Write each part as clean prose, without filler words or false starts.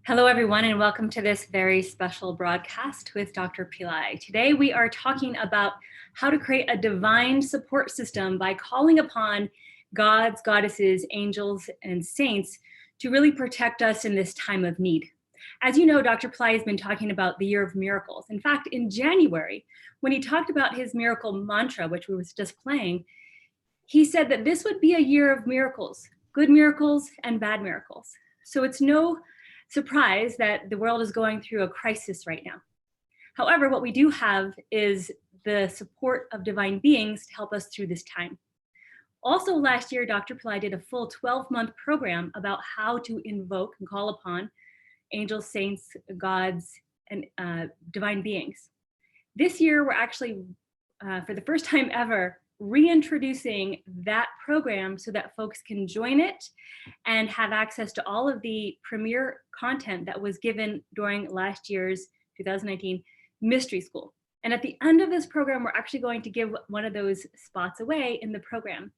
Hello, everyone, and welcome to this very special broadcast with Dr. Pillai. Today, we are talking about how to create a divine support system by calling upon gods, goddesses, angels, and saints to really protect us in this time of need. As you know, Dr. Pillai has been talking about the year of miracles. In fact, in January, when he talked about his miracle mantra, which we was just playing, he said that this would be a year of miracles, good miracles and bad miracles. So it's no surprise that the world is going through a crisis right now. However, what we do have is the support of divine beings to help us through this time. Also, last year, Dr. Pillai did a full 12-month program about how to invoke and call upon angels, saints, gods, and divine beings. This year, we're actually, for the first time ever, reintroducing that program so that folks can join it and have access to all of the premier content that was given during last year's 2019 Mystery School. And at the end of this program, we're actually going to give one of those spots away in the program.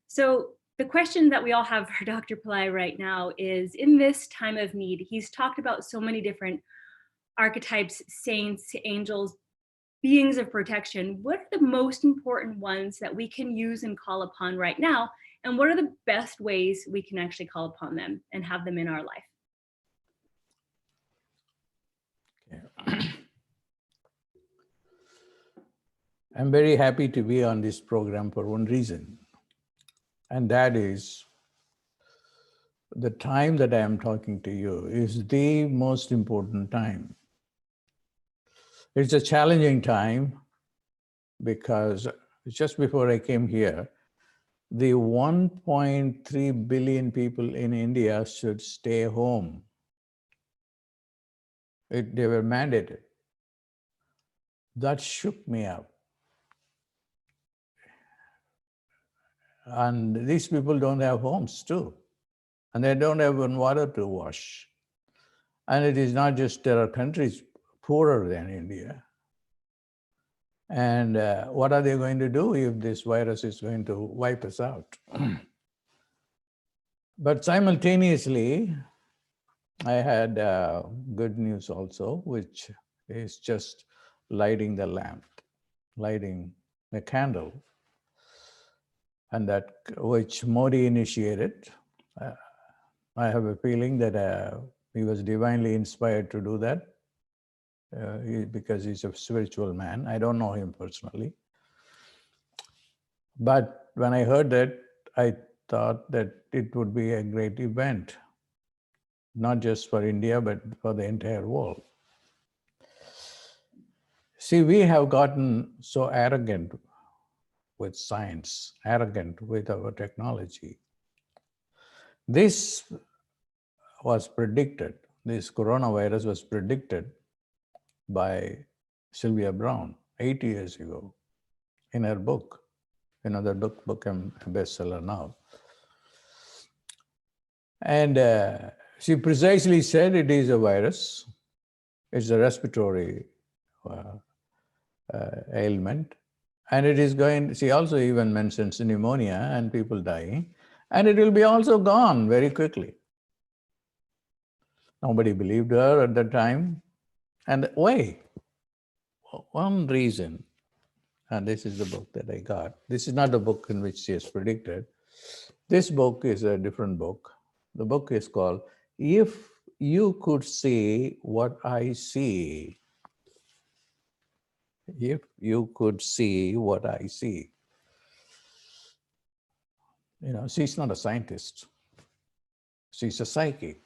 So the question that we all have for Dr. Pillai right now is, in this time of need, he's talked about so many different archetypes, saints, angels, beings of protection. What are the most important ones that we can use and call upon right now? And what are the best ways we can actually call upon them and have them in our life? Okay. I'm very happy to be on this program for one reason, and that is the time that I am talking to you is the most important time. It's a challenging time because just before I came here, the 1.3 billion people in India should stay home. They were mandated. That shook me up. And these people don't have homes too. And they don't have water to wash. And it is not just there are countries poorer than India. And what are they going to do if this virus is going to wipe us out? But simultaneously, I had good news also, which is just lighting the lamp, lighting a candle, and that which Modi initiated. I have a feeling that he was divinely inspired to do that. Because he's a spiritual man. I don't know him personally. But when I heard that, I thought that it would be a great event, not just for India, but for the entire world. See, we have gotten so arrogant with science, arrogant with our technology. This was predicted, this coronavirus was predicted by Sylvia Browne 80 years ago in her book. You know, that book became a bestseller now. And she precisely said it is a virus. It's a respiratory ailment. And it is going, she also even mentions pneumonia and people dying. And it will be also gone very quickly. Nobody believed her at the time. And why? One reason, and this is the book that I got. This is not the book in which she has predicted. This book is a different book. The book is called If You Could See What I See. If You Could See What I See. You know, she's not a scientist. She's a psychic.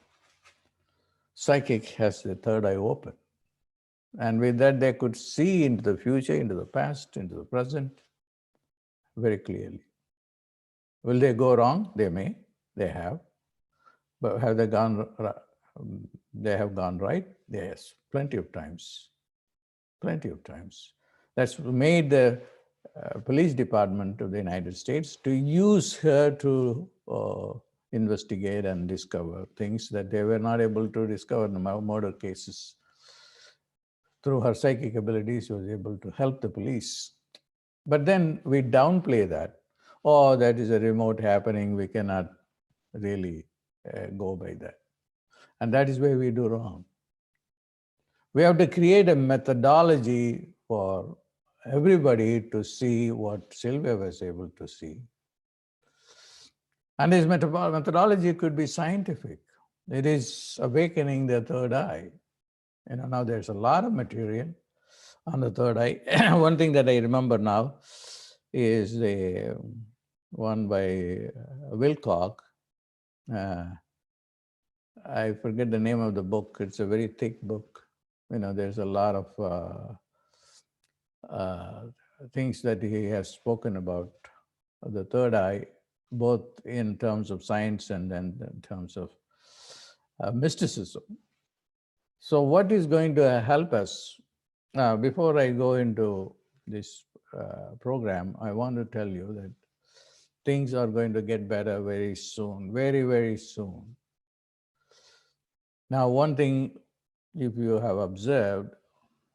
Psychic has the third eye open. And with that, they could see into the future, into the past, into the present, very clearly. Will they go wrong? They may. They have. But have they gone? They have gone right? Yes, plenty of times. Plenty of times. That's made the police department of the United States to use her to investigate and discover things that they were not able to discover in the murder cases. Through her psychic abilities, she was able to help the police. But then we downplay that. Oh, that is a remote happening. We cannot really go by that. And that is where we do wrong. We have to create a methodology for everybody to see what Sylvia was able to see. And this methodology could be scientific. It is awakening the third eye. Now there's a lot of material on the third eye. One thing that I remember now is the one by Wilcock. I forget the name of the book. It's a very thick book. There's a lot of things that he has spoken about the third eye, both in terms of science and then in terms of mysticism. So what is going to help us? Before I go into this program, I want to tell you that things are going to get better very soon, very, very soon. Now, one thing, if you have observed,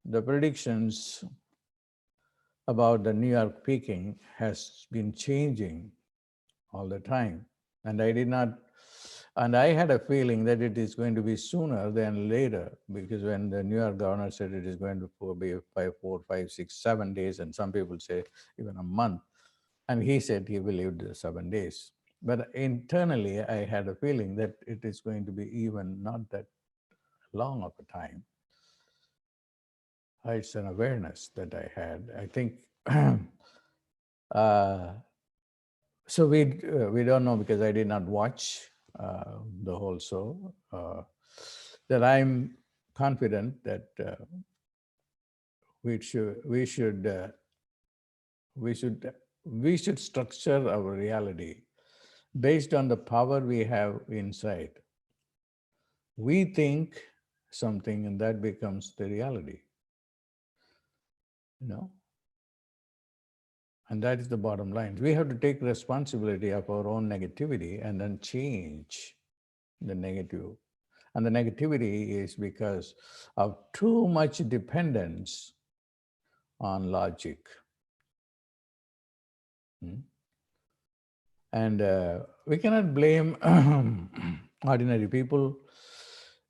the predictions about the New York peaking has been changing all the time. And I had a feeling that it is going to be sooner than later, because when the New York governor said it is going to be 4, 5, 6, 7 days, and some people say even a month, and he said he believed the 7 days. But internally, I had a feeling that it is going to be even not that long of a time. It's an awareness that I had. I think, so we don't know, because I did not watch the whole show, that I'm confident that we should structure our reality based on the power we have inside. We think something, and that becomes the reality. And that is the bottom line. We have to take responsibility of our own negativity and then change the negative. And the negativity is because of too much dependence on logic. And we cannot blame ordinary people.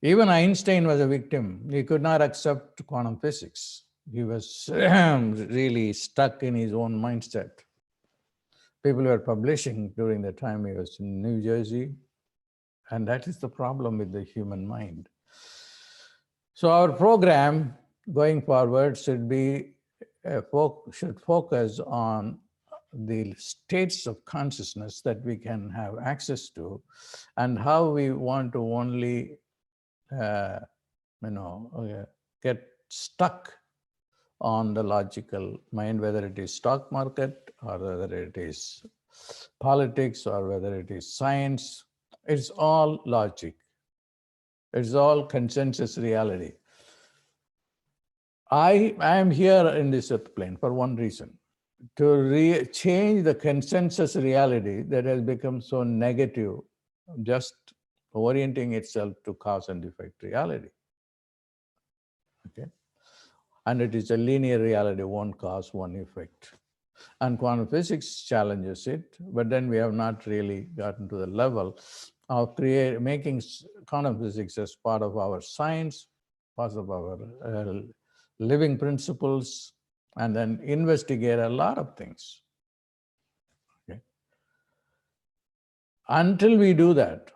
Even Einstein was a victim. He could not accept quantum physics. He was really stuck in his own mindset. People were publishing during the time he was in New Jersey. And that is the problem with the human mind. So our program going forward should focus on the states of consciousness that we can have access to, and how we want to only get stuck on the logical mind, whether it is stock market or whether it is politics or whether it is science. It's all logic. It's all consensus reality. I am here in this earth plane for one reason: to change the consensus reality that has become so negative, just orienting itself to cause and effect reality. Okay, and it is a linear reality, one cause, one effect. And quantum physics challenges it, but then we have not really gotten to the level of making quantum physics as part of our science, part of our living principles, and then investigate a lot of things. Okay. Until we do that,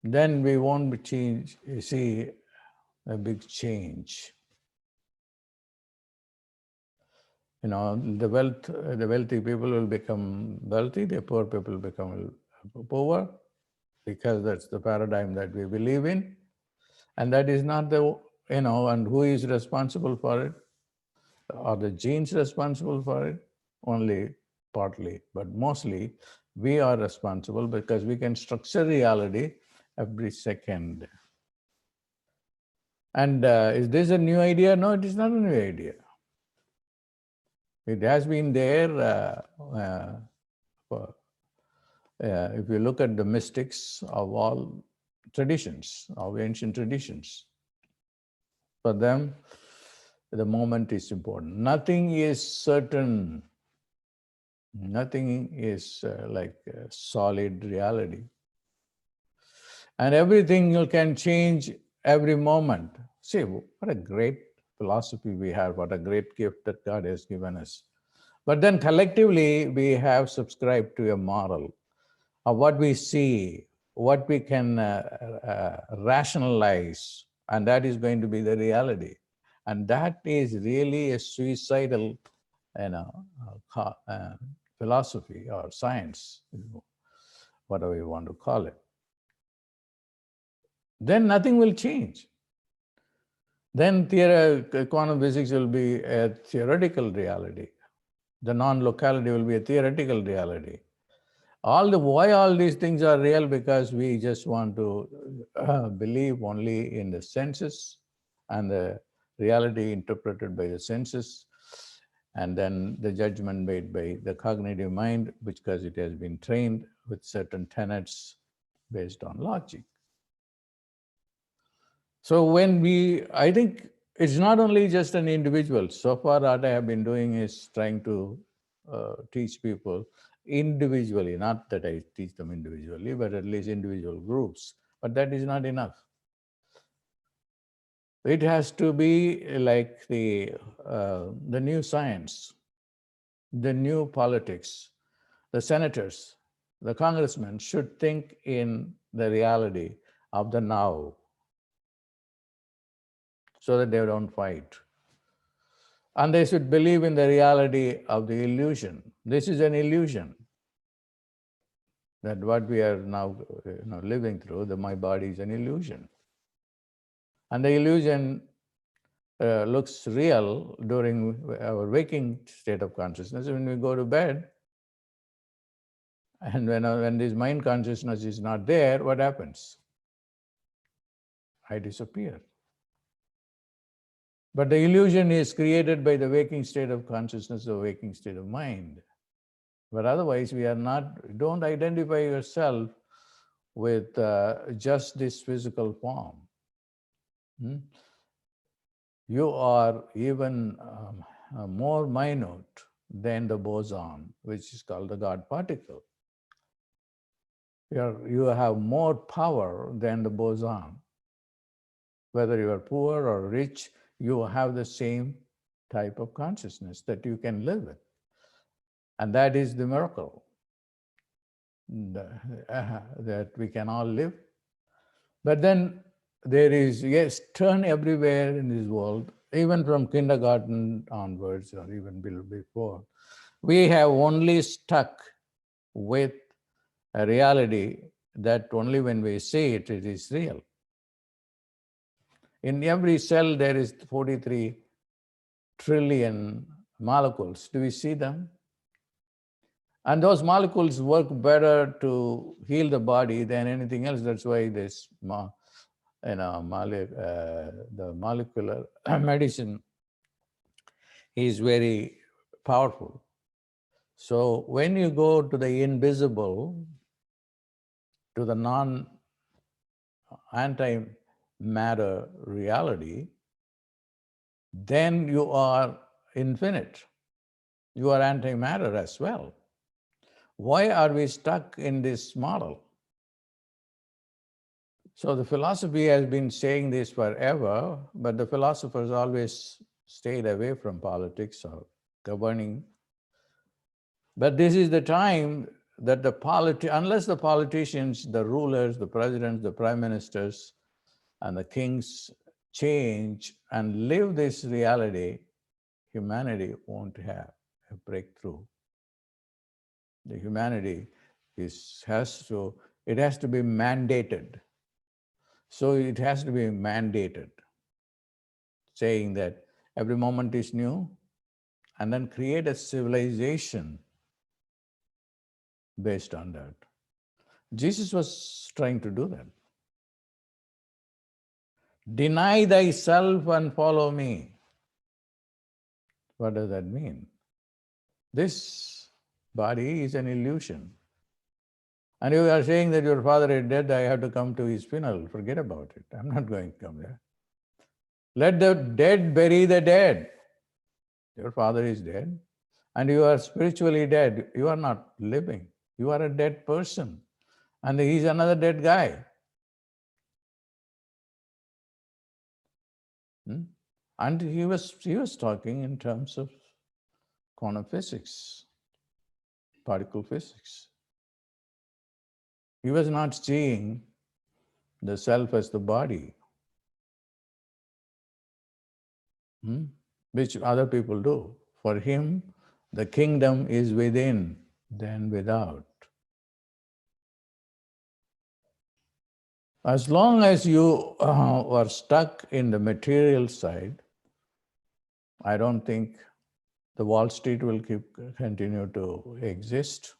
then we won't see a big change. The wealthy people will become wealthy, the poor people become poor, because that's the paradigm that we believe in. And that is not and who is responsible for it? Are the genes responsible for it? Only partly, but mostly we are responsible, because we can structure reality every second. And is this a new idea? No, it is not a new idea. It has been there. If you look at the mystics of all traditions, of ancient traditions, for them, the moment is important. Nothing is certain. Nothing is like solid reality. and everything you can change every moment. See, what a great philosophy we have, what a great gift that God has given us. But then collectively, we have subscribed to a model of what we see, what we can rationalize, and that is going to be the reality. And that is really a suicidal, philosophy or science, whatever you want to call it. Then nothing will change. Then quantum physics will be a theoretical reality. The non-locality will be a theoretical reality. Why all these things are real? Because we just want to believe only in the senses and the reality interpreted by the senses, and then the judgment made by the cognitive mind, because it has been trained with certain tenets based on logic. So I think it's not only just an individual. So far, what I have been doing is trying to teach people individually, not that I teach them individually, but at least individual groups. But that is not enough. It has to be like the new science, the new politics. The senators, the congressmen should think in the reality of the now, so that they don't fight. And they should believe in the reality of the illusion. This is an illusion. That what we are now living through, my body is an illusion. And the illusion looks real during our waking state of consciousness. When we go to bed, and when this mind consciousness is not there, what happens? I disappear. But the illusion is created by the waking state of consciousness or waking state of mind. But otherwise, don't identify yourself with just this physical form. You are even more minute than the boson, which is called the God particle. You have more power than the boson. Whether you are poor or rich, you have the same type of consciousness that you can live with. And that is the miracle, that we can all live. But then there is, yes, turn everywhere in this world, even from kindergarten onwards or even before. We have only stuck with a reality that only when we see it, it is real. In every cell, there is 43 trillion molecules. Do we see them? And those molecules work better to heal the body than anything else. That's why the molecular medicine is very powerful. So when you go to the invisible, to the anti-matter reality, then you are infinite. You are antimatter as well. Why are we stuck in this model? So the philosophy has been saying this forever, but the philosophers always stayed away from politics or governing. But this is the time that unless the politicians, the rulers, the presidents, the prime ministers, and the kings change and live this reality, humanity won't have a breakthrough. The humanity has to be mandated. So it has to be mandated, saying that every moment is new, and then create a civilization based on that. Jesus was trying to do that. Deny thyself and follow me. What does that mean? This body is an illusion. And you are saying that your father is dead, I have to come to his funeral. Forget about it. I'm not going to come there. Let the dead bury the dead. Your father is dead, and you are spiritually dead. You are not living. You are a dead person. And he's another dead guy. And he was talking in terms of quantum physics, particle physics. He was not seeing the self as the body, which other people do. For him, the kingdom is within than without. As long as you are stuck in the material side, I don't think the Wall Street will continue to exist.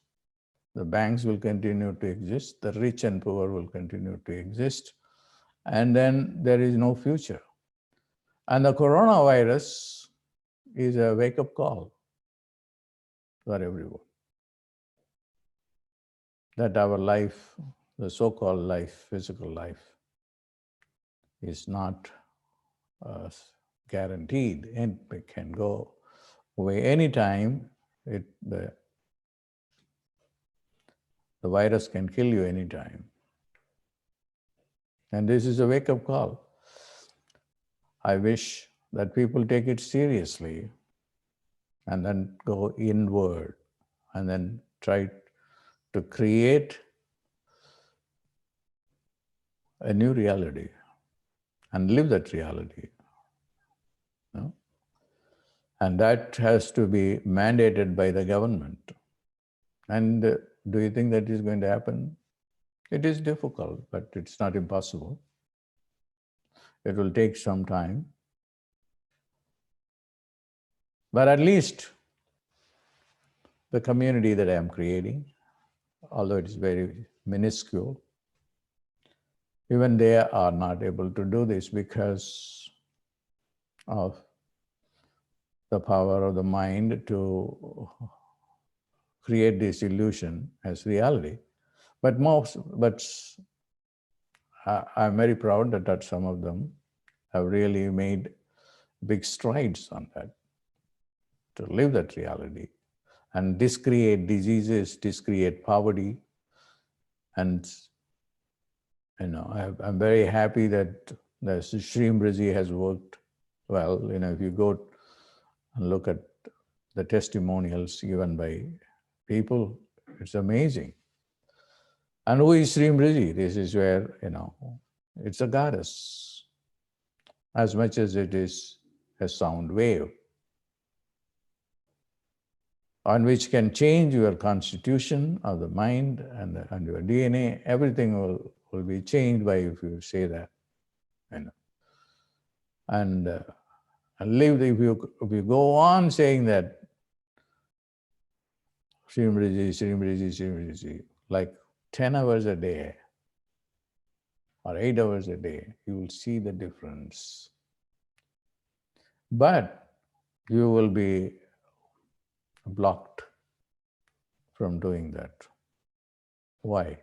The banks will continue to exist. The rich and poor will continue to exist. And then there is no future. And the coronavirus is a wake-up call for everyone. That our life, the so-called life, physical life, is not guaranteed, and it can go away anytime. The virus can kill you anytime. And this is a wake-up call. I wish that people take it seriously and then go inward and then try to create a new reality and live that reality. And that has to be mandated by the government. And do you think that is going to happen? It is difficult, but it's not impossible. It will take some time. But at least the community that I am creating, although it is very minuscule, even they are not able to do this because of the power of the mind to create this illusion as reality. But I'm very proud that some of them have really made big strides on that, to live that reality and discreate diseases, discreate poverty. And I'm very happy that the Sri Mriji has worked well. If you go and look at the testimonials given by people, it's amazing. And who is Sri Mriji? This is where, it's a goddess, as much as it is a sound wave, on which can change your constitution of the mind and your DNA. Everything will be changed by if you say that. And live, if you go on saying that, Sri Mriji, Sri Mriji, Sri Mriji, like 10 hours a day or 8 hours a day, you will see the difference. But you will be blocked from doing that. Why?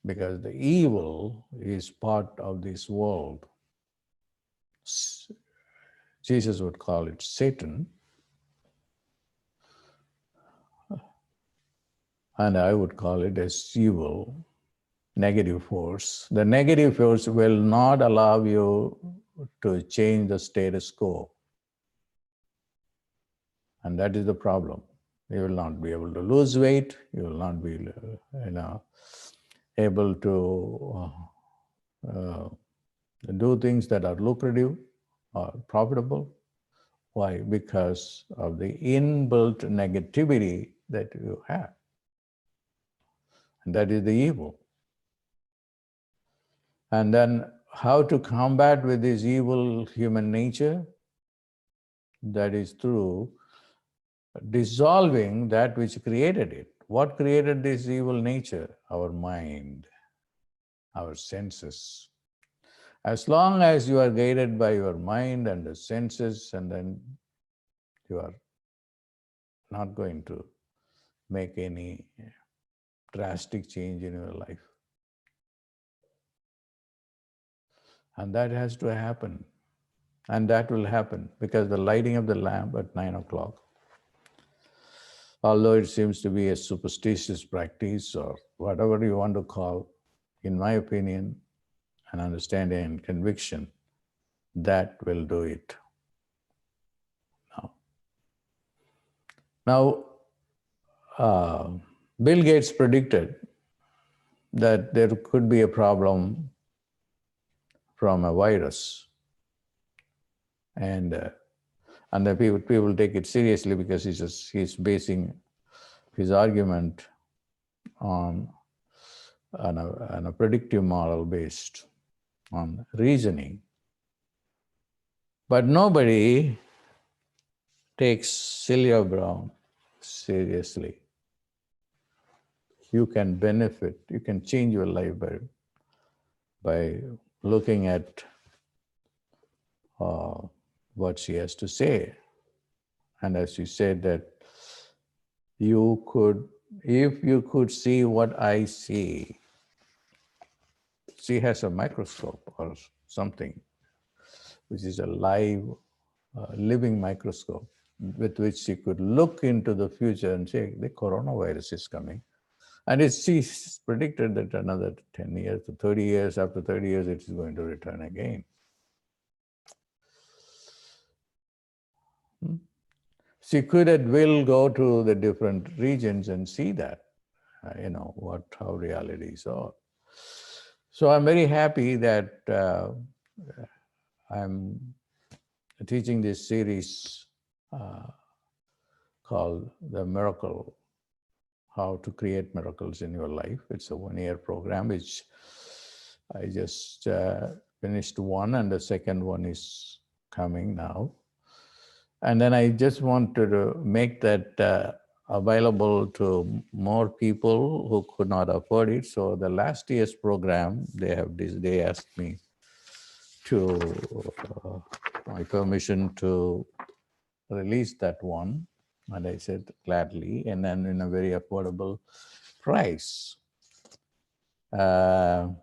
Because the evil is part of this world. Jesus would call it Satan, and I would call it as evil, negative force. The negative force will not allow you to change the status quo. And that is the problem. You will not be able to lose weight. You will not be, able to do things that are lucrative or profitable. Why? Because of the inbuilt negativity that you have. And that is the evil. And then how to combat with this evil human nature? That is through dissolving that which created it. What created this evil nature? Our mind, our senses. As long as you are guided by your mind and the senses, and then you are not going to make any drastic change in your life. And that has to happen. And that will happen because the lighting of the lamp at 9 o'clock, although it seems to be a superstitious practice or whatever you want to call, in my opinion and understanding and conviction, that will do it. Now, Bill Gates predicted that there could be a problem from a virus, and the people take it seriously because he's basing his argument on a predictive model based on reasoning. But nobody takes Celia Brown seriously. You can benefit, you can change your life by looking at what she has to say. And as she said that you could, if you could see what I see, she has a microscope or something, which is a live, living microscope with which she could look into the future and say, the coronavirus is coming. And she's predicted that another 10 years to 30 years, after 30 years, it is going to return again. She could at will go to the different regions and see that, how realities are. So I'm very happy that I'm teaching this series called The Miracle, How to Create Miracles in Your Life. It's a one-year program, which I just finished one, and the second one is coming now. And then I just wanted to make that available to more people who could not afford it. So the last year's program, they asked me to my permission to release that one, and I said gladly, and then in a very affordable price. And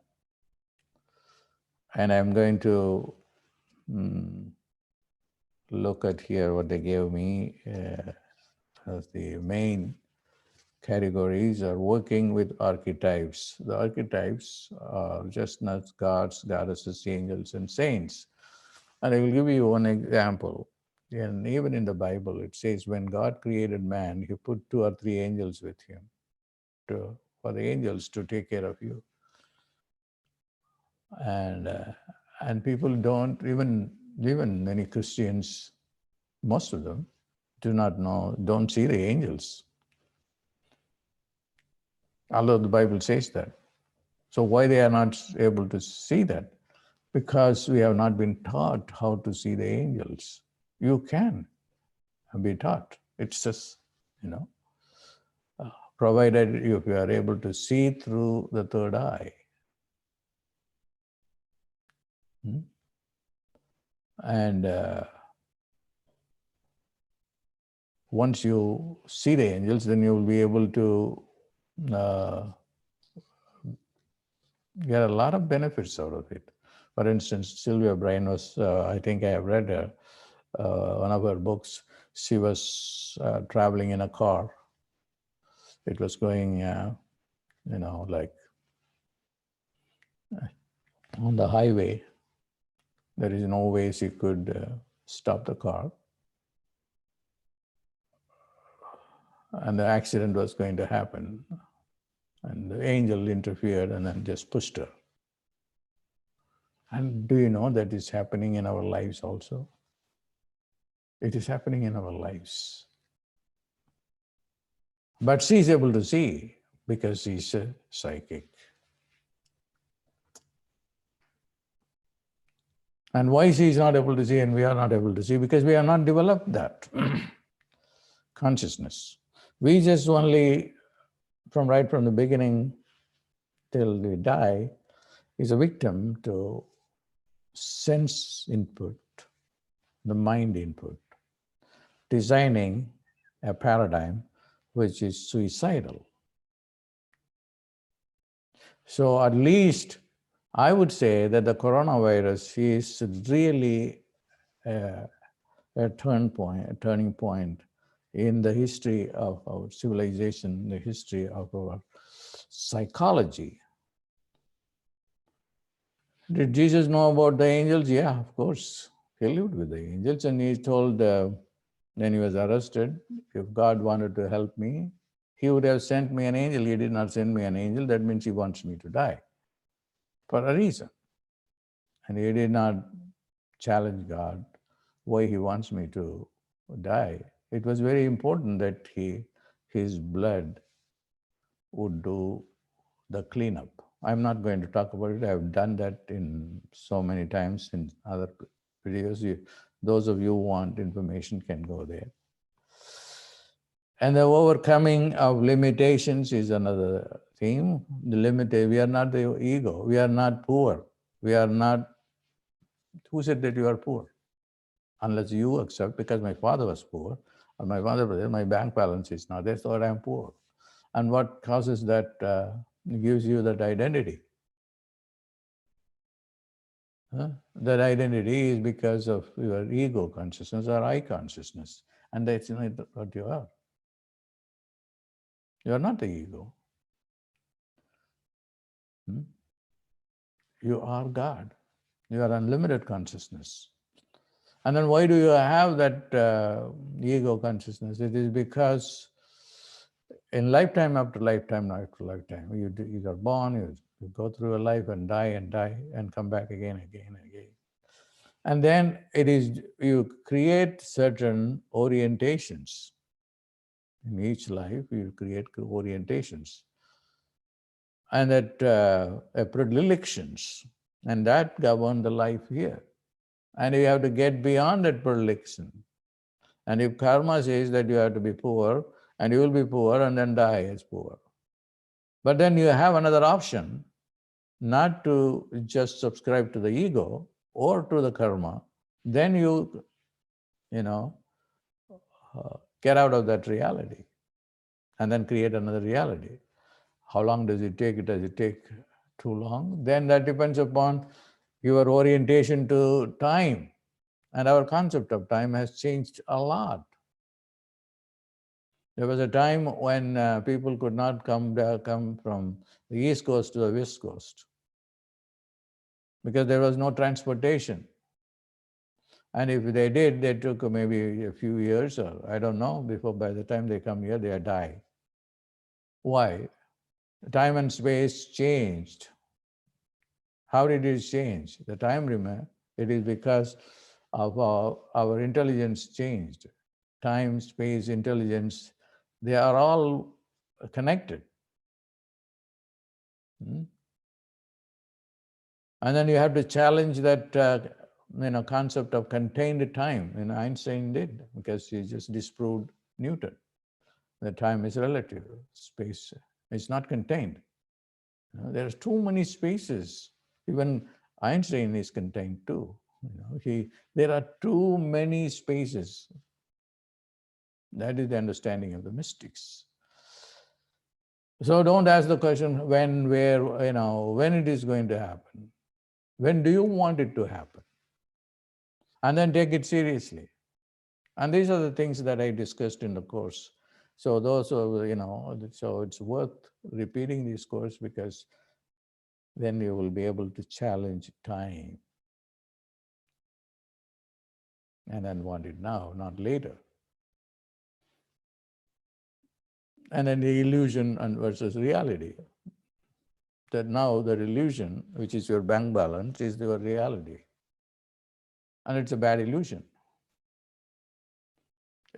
I'm going to look at here what they gave me as the main categories are working with archetypes. The archetypes are just not gods, goddesses, angels, and saints. And I will give you one example. And even in the Bible, it says when God created man, he put 2 or 3 angels with him for the angels to take care of you. And people don't, even many Christians, most of them, don't see the angels. Although the Bible says that. So why they are not able to see that? Because we have not been taught how to see the angels. You can be taught. It's just, provided if you are able to see through the third eye. And once you see the angels, then you will be able to get a lot of benefits out of it. For instance, Sylvia Bryan was, I think I have read one of her books. She was traveling in a car. It was going, like on the highway. There is no way she could stop the car. And the accident was going to happen. And the angel interfered and then just pushed her. And do you know that is happening in our lives also? It is happening in our lives. But she's able to see because she's a psychic. And why she's not able to see and we are not able to see? Because we have not developed that consciousness. We just only, right from the beginning till we die, is a victim to sense input, the mind input, designing a paradigm which is suicidal. So at least I would say that the coronavirus is really a turning point in the history of our civilization, the history of our psychology. Did Jesus know about the angels? Yeah, of course. He lived with the angels, and he told when he was arrested, if God wanted to help me, he would have sent me an angel. He did not send me an angel. That means he wants me to die for a reason. And he did not challenge God why he wants me to die. It was very important that his blood would do the cleanup. I'm not going to talk about it. I've done that in so many times in other videos. Those of you who want information can go there. And the overcoming of limitations is another theme. We are not the ego. We are not poor. We are not. Who said that you are poor? Unless you accept, because my father was poor, or my father was there, my bank balance is not there, so I am poor. And what causes that, gives you that identity? That identity is because of your ego consciousness or I consciousness. And that's not what you are. You are not the ego. You are God. You are unlimited consciousness. And then why do you have that ego consciousness? It is because in lifetime after lifetime after lifetime, you are born, you go through a life and die and come back again. And then you create certain orientations. In each life, you create orientations. And that predilections, and that govern the life here. And you have to get beyond that predilection. And if karma says that you have to be poor, and you will be poor and then die as poor. But then you have another option, not to just subscribe to the ego or to the karma. Then you get out of that reality and then create another reality. How long does it take? Does it take too long? Then that depends upon your orientation to time. And our concept of time has changed a lot. There was a time when people could not come from the East Coast to the West Coast because there was no transportation. And if they did, they took maybe a few years, or I don't know, before by the time they come here, they die. Why? Time and space changed. How did it change? The time remained. It is because of our intelligence changed. Time, space, intelligence, they are all connected. And then you have to challenge that concept of contained time. Einstein did, because he just disproved Newton. That time is relative. Space is not contained. There's too many spaces. Even Einstein is contained too. There are too many spaces. That is the understanding of the mystics. So don't ask the question when, where, when it is going to happen. When do you want it to happen? And then take it seriously. And these are the things that I discussed in the course. So those are, so it's worth repeating this course, because then you will be able to challenge time. And then want it now, not later. And then the illusion versus reality. That now the illusion, which is your bank balance, is your reality. And it's a bad illusion.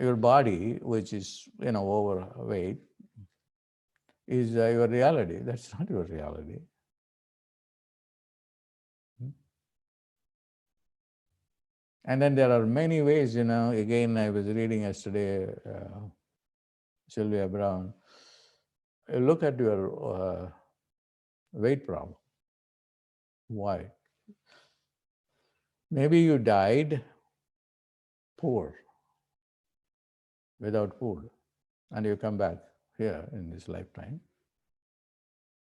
Your body, which is overweight, is your reality. That's not your reality. And then there are many ways, again, I was reading yesterday, Sylvia Brown. Look at your weight problem. Why? Maybe you died poor, without food, and you come back here in this lifetime.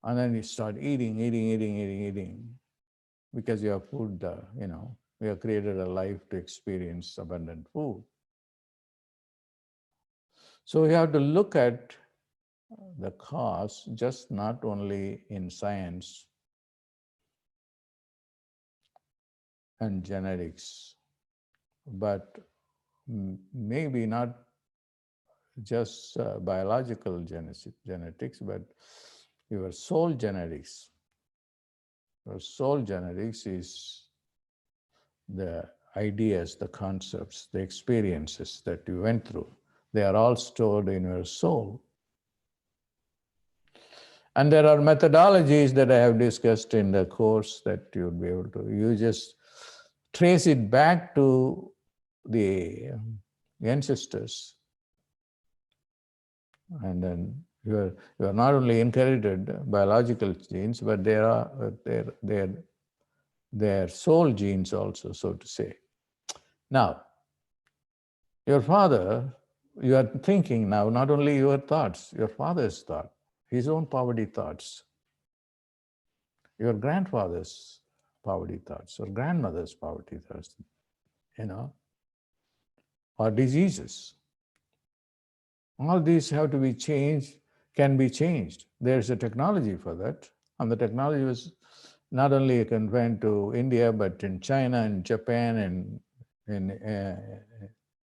And then you start eating, because you have food, we have created a life to experience abundant food. So we have to look at the cause, just not only in science, and genetics, but maybe not just biological genetics, but your soul genetics. Your soul genetics is the ideas, the concepts, the experiences that you went through. They are all stored in your soul. And there are methodologies that I have discussed in the course that you'll be able to, you just trace it back to the ancestors. And then you are not only inherited biological genes, but there are their soul genes also, so to say. Now, your father, you are thinking now, not only your thoughts, your father's thought, his own poverty thoughts, your grandfather's poverty thoughts, or grandmother's poverty thoughts, or diseases. All these have to be changed, can be changed. There's a technology for that. And the technology was not only confined to India, but in China and Japan and in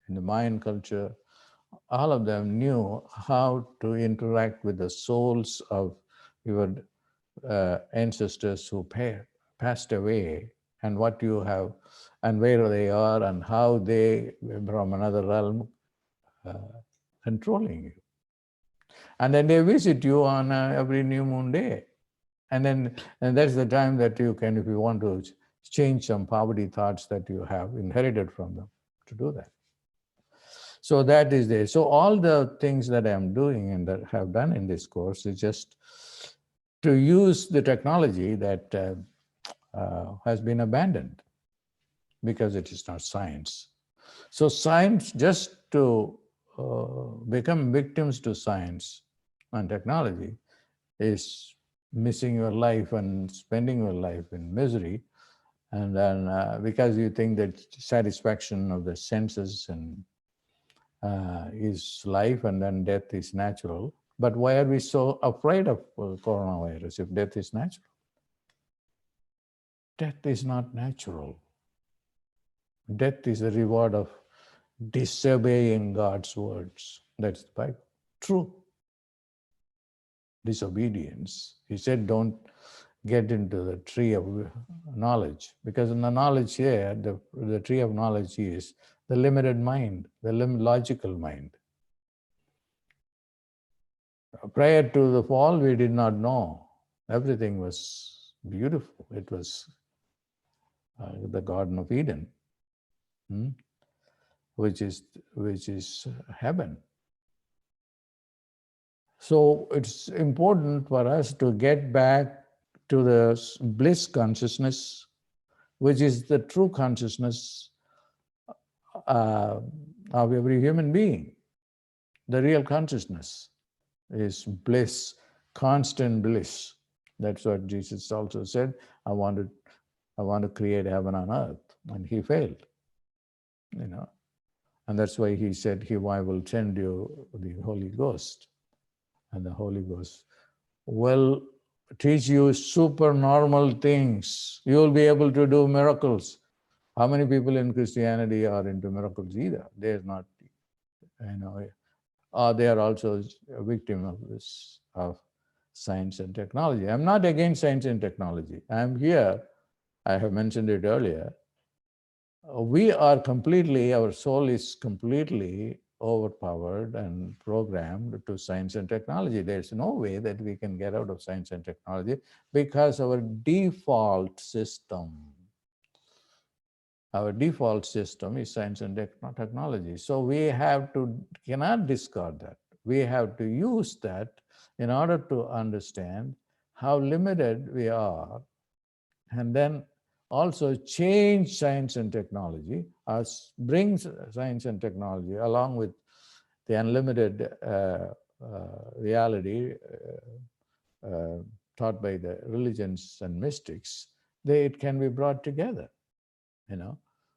the Mayan culture. All of them knew how to interact with the souls of your ancestors who passed away, and what you have, and where they are, and how they, from another realm, controlling you. And then they visit you on every new moon day. And that's the time that you can, if you want to change some poverty thoughts that you have inherited from them, to do that. So that is there. So all the things that I'm doing and that have done in this course is just to use the technology that has been abandoned because it is not science. So science, just to become victims to science and technology, is missing your life and spending your life in misery. And then because you think that satisfaction of the senses and is life, and then death is natural. But why are we so afraid of coronavirus if death is natural? Death is not natural. Death is the reward of disobeying God's words. That's the Bible. True. Disobedience. He said, don't get into the tree of knowledge, because in the knowledge here, the tree of knowledge is the limited mind, the logical mind. Prior to the fall, we did not know. Everything was beautiful. It was the Garden of Eden, which is heaven. So it's important for us to get back to the bliss consciousness, which is the true consciousness of every human being. The real consciousness is bliss, constant bliss. That's what Jesus also said. I want to create heaven on earth, and he failed. And that's why he said, I will send you the Holy Ghost. And the Holy Ghost will teach you supernormal things. You will be able to do miracles. How many people in Christianity are into miracles either? They're not, they are also a victim of this, of science and technology. I'm not against science and technology. I'm here, I have mentioned it earlier. We are completely, our soul is completely overpowered and programmed to science and technology. There's no way that we can get out of science and technology, because our default system is science and technology. So we cannot discard that. We have to use that in order to understand how limited we are, and then also change science and technology, brings science and technology along with the unlimited reality taught by the religions and mystics. It can be brought together,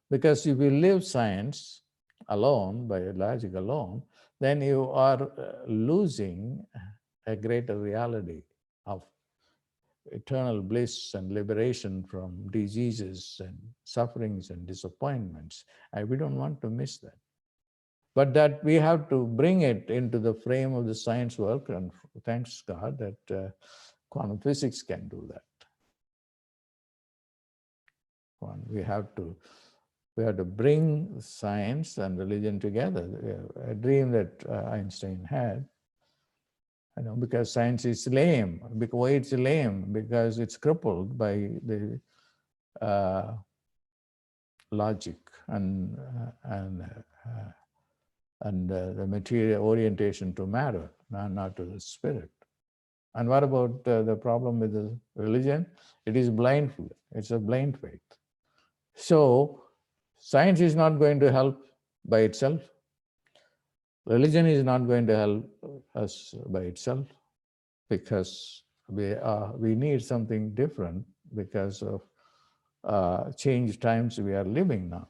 because if you live science alone, by logic alone, then you are losing a greater reality of eternal bliss and liberation from diseases and sufferings and disappointments. And we don't want to miss that. But that we have to bring it into the frame of the science work, and thanks God that quantum physics can do that. We have to bring science and religion together. A dream that Einstein had, because science is lame. Why it's lame? Because it's crippled by the logic and the material orientation to matter, not to the spirit. And what about the problem with the religion? It is blind. It's a blind faith. So science is not going to help by itself. Religion is not going to help us by itself, because we need something different because of changed times we are living now.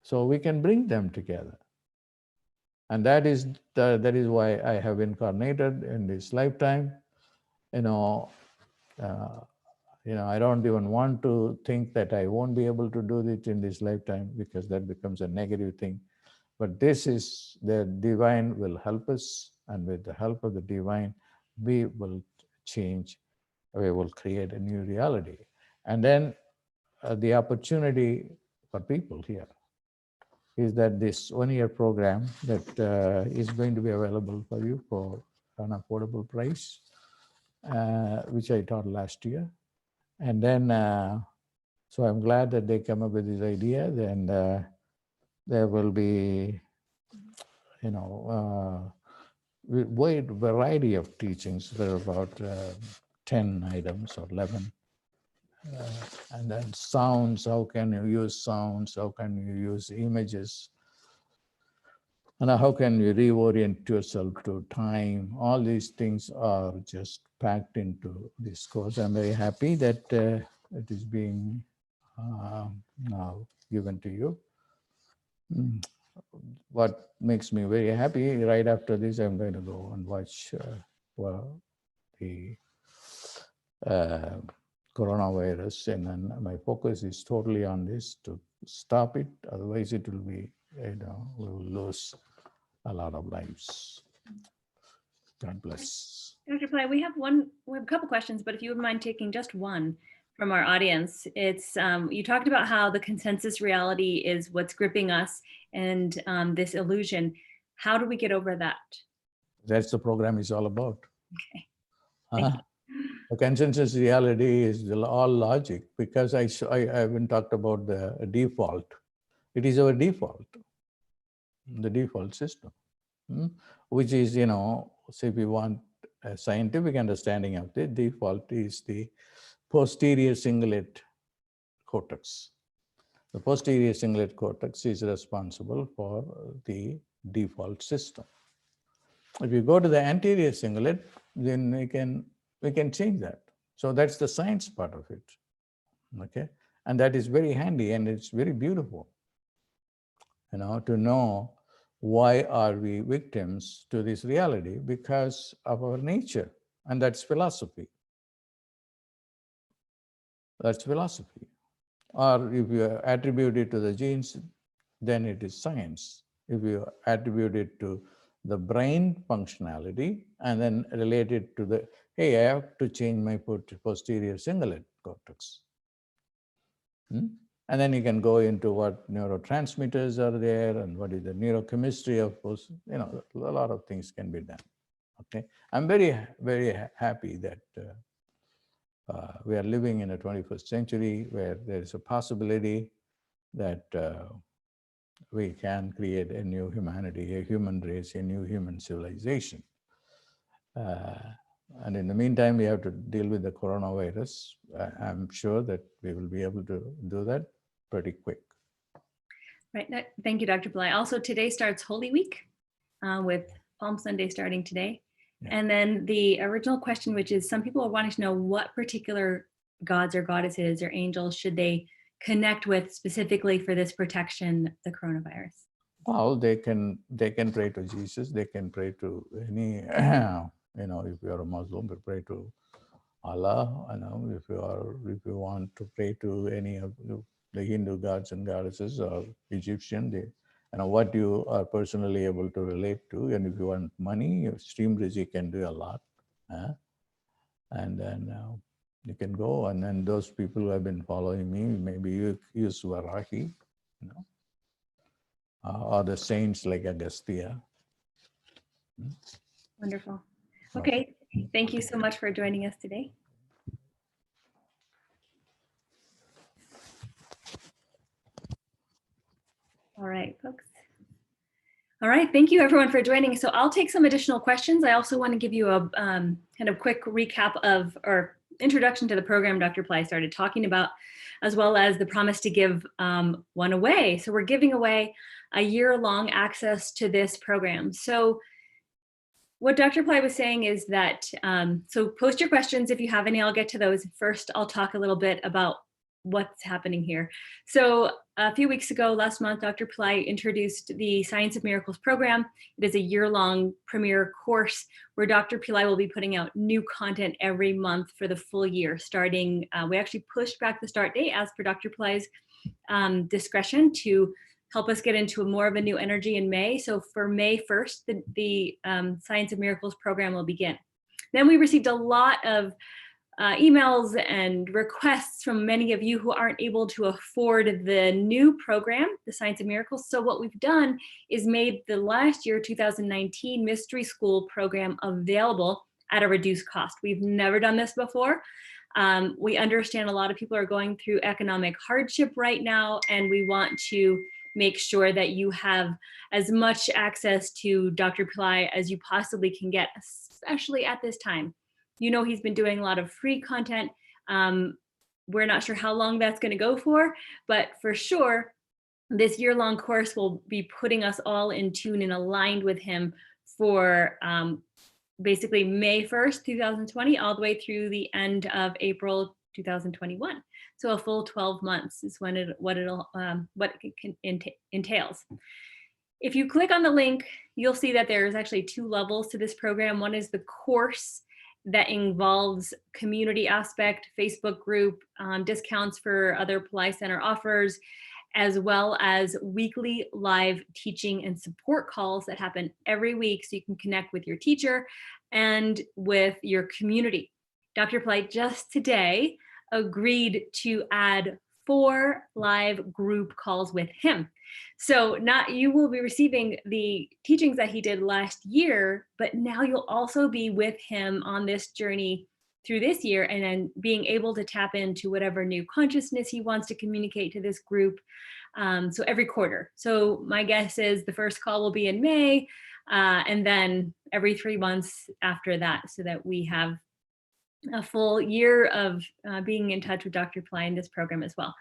So we can bring them together. And that is why I have incarnated in this lifetime. I don't even want to think that I won't be able to do it in this lifetime, because that becomes a negative thing. But this is, the divine will help us, and with the help of the divine, we will change, we will create a new reality. And then the opportunity for people here is that this one-year program that is going to be available for you for an affordable price, which I taught last year. And then, so I'm glad that they come up with this idea. Then there will be, wide variety of teachings. There are about 10 items or 11. And then sounds, how can you use sounds? How can you use images? And how can you reorient yourself to time? All these things are just packed into this course. I'm very happy that it is being now given to you. What makes me very happy, right after this, I'm going to go and watch the coronavirus, and then my focus is totally on this to stop it. Otherwise, it will be, we will lose a lot of lives. God bless. Dr. Pillai, we have a couple questions, but if you would mind taking just one from our audience. It's you talked about how the consensus reality is what's gripping us, and this illusion. How do we get over that? That's the program is all about. Okay. Thank you. The consensus reality is all logic, because I haven't talked about the default. It is our default, the default system, which is, so if we want a scientific understanding of the default, is the posterior cingulate cortex. The posterior cingulate cortex is responsible for the default system. If you go to the anterior cingulate, then we can change that. So that's the science part of it. Okay, and that is very handy, and it's very beautiful, to know why are we victims to this reality, because of our nature, and that's philosophy. That's philosophy. Or if you attribute it to the genes, then it is science. If you attribute it to the brain functionality and then relate it to the, hey, I have to change my posterior cingulate cortex. And then you can go into what neurotransmitters are there and what is the neurochemistry of those, a lot of things can be done. Okay, I'm very, very happy that we are living in a 21st century where there is a possibility that we can create a new humanity, a human race, a new human civilization. And in the meantime, we have to deal with the coronavirus. I'm sure that we will be able to do that pretty quick. Right. Thank you, Dr. Pillai. Also, today starts Holy Week with Palm Sunday starting today. Yeah. And then the original question, which is some people are wanting to know what particular gods or goddesses or angels should they connect with specifically for this protection, the coronavirus? Well, they can pray to Jesus. They can pray to any, if you're a Muslim, they pray to Allah, if you want to pray to any of the Hindu gods and goddesses or Egyptian, what you are personally able to relate to. And if you want money, Streambridge can do a lot. And then you can go. And then those people who have been following me, maybe you use Varahi, or the saints like Agastya. Wonderful. Okay. Thank you so much for joining us today. All right, folks. All right, thank you everyone for joining. So I'll take some additional questions. I also want to give you a kind of quick recap of, or introduction to the program Dr. Pillai started talking about, as well as the promise to give one away. So we're giving away a year-long access to this program. So what Dr. Pillai was saying is that, so post your questions if you have any, I'll get to those. First, I'll talk a little bit about what's happening here. So a few weeks ago, last month, Dr. Pillai introduced the Science of Miracles program. It is a year-long premier course where Dr. Pillai will be putting out new content every month for the full year, starting, we actually pushed back the start date as per Dr. Pillai's discretion to help us get into more of a new energy in May. So for May 1st, the Science of Miracles program will begin. Then we received a lot of emails and requests from many of you who aren't able to afford the new program, the Science of Miracles. So what we've done is made the last year, 2019 Mystery School program available at a reduced cost. We've never done this before. We understand a lot of people are going through economic hardship right now, and we want to make sure that you have as much access to Dr. Pillai as you possibly can get, especially at this time. You know, he's been doing a lot of free content. We're not sure how long that's going to go for, but for sure, this year-long course will be putting us all in tune and aligned with him for basically May 1st, 2020, all the way through the end of April 2021. So a full 12 months is when what it entails. If you click on the link, you'll see that there's actually 2 levels to this program. One is the course that involves community aspect, Facebook group, discounts for other Pillai Center offers, as well as weekly live teaching and support calls that happen every week so you can connect with your teacher and with your community. Dr. Pillai just today agreed to add 4 live group calls with him. So you will be receiving the teachings that he did last year, but now you'll also be with him on this journey through this year, and then being able to tap into whatever new consciousness he wants to communicate to this group. So every quarter. So my guess is the first call will be in May, and then every 3 months after that, so that we have a full year of being in touch with Dr. Pillai in this program as well.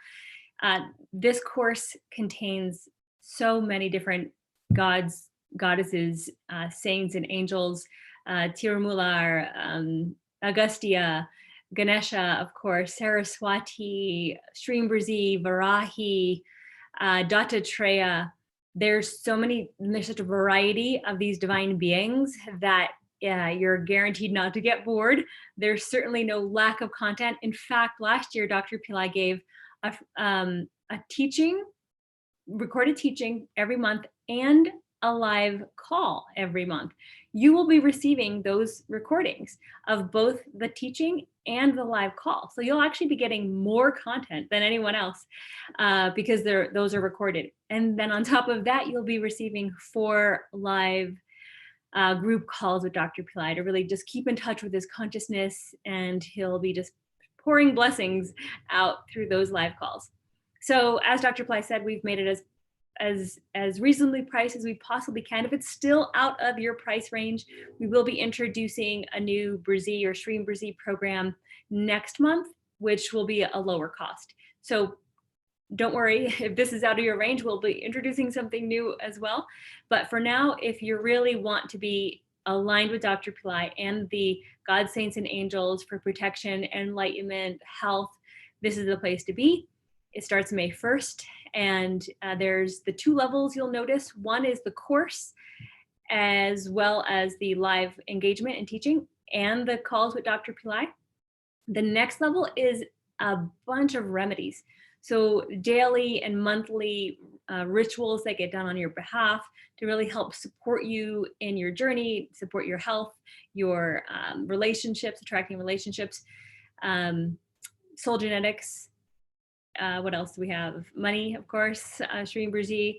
This course contains so many different gods, goddesses, saints and angels, Tirumular, Agastya, Ganesha, of course, Saraswati, Streambridge, Varahi, Dattatreya. There's such a variety of these divine beings that you're guaranteed not to get bored. There's certainly no lack of content. In fact, last year, Dr. Pillai gave a recorded teaching every month and a live call every month. You will be receiving those recordings of both the teaching and the live call. So you'll actually be getting more content than anyone else because those are recorded. And then on top of that, you'll be receiving 4 live group calls with Dr. Pillai to really just keep in touch with his consciousness, and he'll be just pouring blessings out through those live calls. So as Dr. Pillai said, we've made it as reasonably priced as we possibly can. If it's still out of your price range, we will be introducing a new Brizzy or Streambridge program next month, which will be a lower cost. So don't worry, if this is out of your range, we'll be introducing something new as well. But for now, if you really want to be aligned with Dr. Pillai and the God, saints, and angels for protection, enlightenment, health, this is the place to be. It starts May 1st, and there's the 2 levels you'll notice. One is the course, as well as the live engagement and teaching, and the calls with Dr. Pillai. The next level is a bunch of remedies. So daily and monthly rituals that get done on your behalf to really help support you in your journey, support your health, your relationships, attracting relationships, soul genetics. What else do we have? Money, of course, Shri Burji.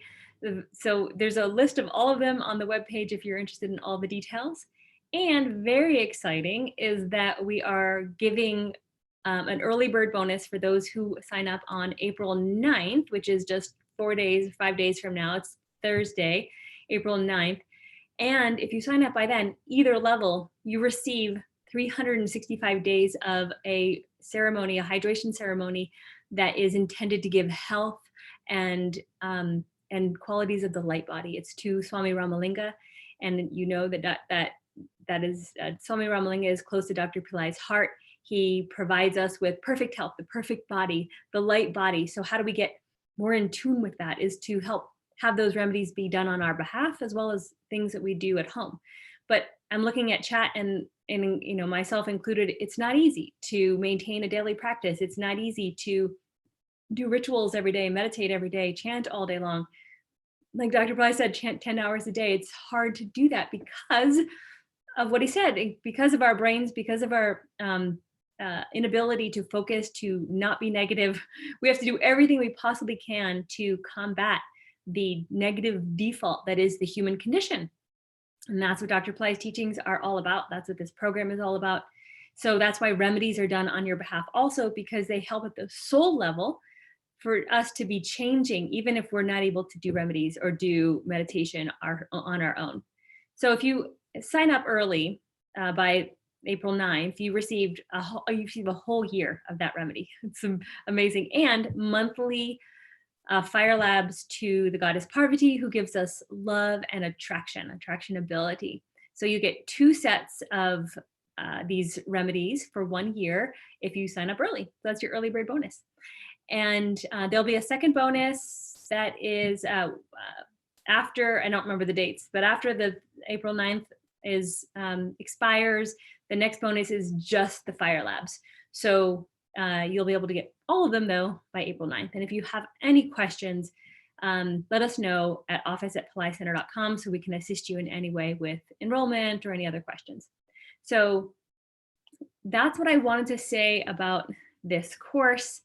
So there's a list of all of them on the webpage if you're interested in all the details. And very exciting is that we are giving an early bird bonus for those who sign up on April 9th, which is just 5 days from now. It's Thursday, April 9th. And if you sign up by then, either level, you receive 365 days of a ceremony, a hydration ceremony that is intended to give health and qualities of the light body. It's to Swami Ramalinga, and you know that is Swami Ramalinga is close to Dr. Pillai's heart. He provides us with perfect health, the perfect body, the light body. So how do we get more in tune with that? Is to help have those remedies be done on our behalf, as well as things that we do at home. But I'm looking at chat, and you know, myself included, it's not easy to maintain a daily practice. It's not easy to do rituals every day, meditate every day, chant all day long. Like Dr. Pillai said, chant 10 hours a day. It's hard to do that because of what he said, because of our brains, because of our inability to focus, to not be negative. We have to do everything we possibly can to combat the negative default that is the human condition. And that's what Dr. Pillai's teachings are all about. That's what this program is all about. So that's why remedies are done on your behalf also, because they help at the soul level for us to be changing, even if we're not able to do remedies or do meditation on our own. So if you sign up early by April 9th, you receive a whole year of that remedy. It's amazing. And monthly fire labs to the goddess Parvati, who gives us love and attraction ability. So you get 2 sets of these remedies for 1 year if you sign up early. So that's your early bird bonus. And there'll be a second bonus that is after, I don't remember the dates, but after the April 9th is expires, the next bonus is just the fire labs. So you'll be able to get all of them though by April 9th. And if you have any questions, let us know at office@pillaicenter.com so we can assist you in any way with enrollment or any other questions. So that's what I wanted to say about this course.